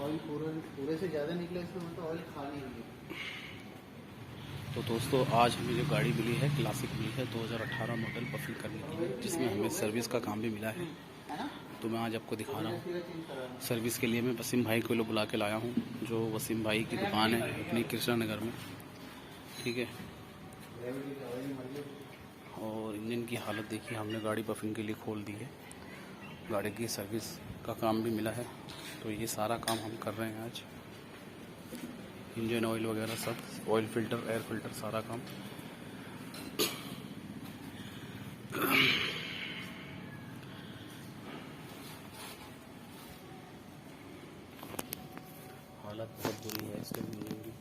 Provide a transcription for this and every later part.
Oil पूरे से ज़्यादा निकले इसमें, मतलब ऑयल खाली हुई है। तो दोस्तों आज हमें जो गाड़ी मिली है क्लासिक मिली है 2018 मॉडल बफिंग करने की है, जिसमें हमें सर्विस का काम भी मिला है। तो मैं आज आपको दिखा रहा हूँ। सर्विस के लिए मैं वसीम भाई को बुला के लाया हूँ, जो वसीम भाई की दुकान है अपनी कृष्णा नगर में। ठीक है। और इंजन की हालत देखिए, हमने गाड़ी बफिंग के लिए खोल दी है। गाड़ी की सर्विस का काम भी मिला है, तो ये सारा काम हम कर रहे हैं आज। इंजन ऑयल वगैरह सब, ऑयल फिल्टर, एयर फिल्टर, सारा काम। हालत बहुत बुरी है इसके इंजन की।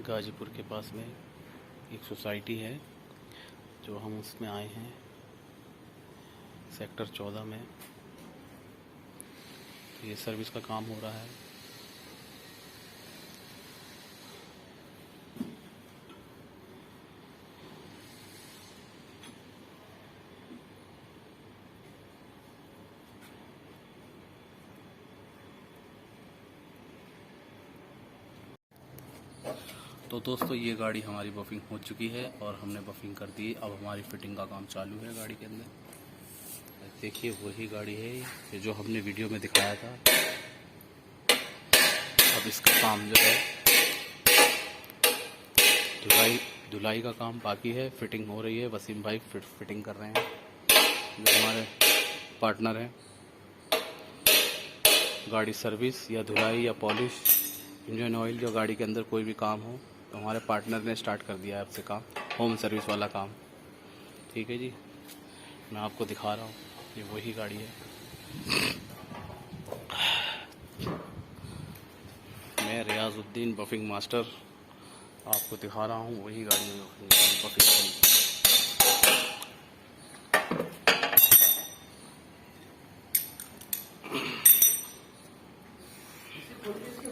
गाजीपुर के पास में एक सोसाइटी है, जो हम उसमें आए हैं, सेक्टर 14 में। ये सर्विस का काम हो रहा है। तो दोस्तों ये गाड़ी हमारी बफिंग हो चुकी है और हमने बफिंग कर दी। अब हमारी फिटिंग का काम चालू है गाड़ी के अंदर। देखिए वही गाड़ी है ये जो हमने वीडियो में दिखाया था। अब इसका काम जो है धुलाई का काम बाकी है, फिटिंग हो रही है। वसीम भाई फिटिंग कर रहे हैं, जो हमारे पार्टनर हैं। गाड़ी सर्विस या धुलाई या पॉलिश, इंजन ऑयल, जो गाड़ी के अंदर कोई भी काम हो तो हमारे पार्टनर ने स्टार्ट कर दिया है आपसे काम, होम सर्विस वाला काम। ठीक है जी, मैं आपको दिखा रहा हूँ, ये वही गाड़ी है। मैं रियाजुद्दीन बफिंग मास्टर आपको दिखा रहा हूँ, वही गाड़ी है बफिंग।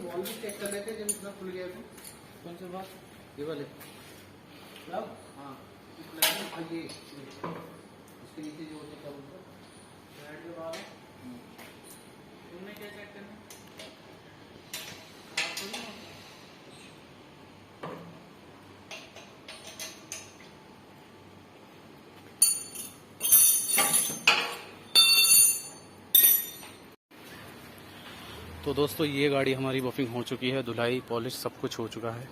वॉल भी चेक कर लेते जब इतना खुल गया तो। कौन सा बात? ये वाले हाँ, ये इसके नीचे जो होता है क्या बोलते हैं, तुमने क्या चेक करना? तो दोस्तों ये गाड़ी हमारी बफिंग हो चुकी है, धुलाई पॉलिश सब कुछ हो चुका है।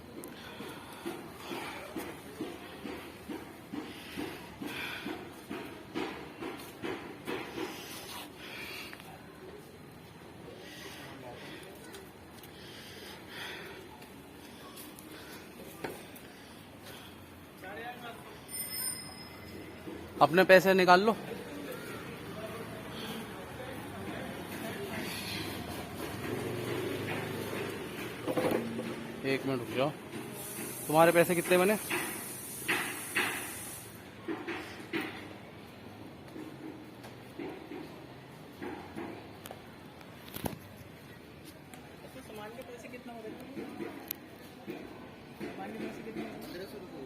अपने पैसे निकाल लो। एक मिनट रुक जाओ। तुम्हारे पैसे कितने बने? सामान के पैसे कितना हो रहे हैं? सामान के पैसे कितने? 1500 रुपये।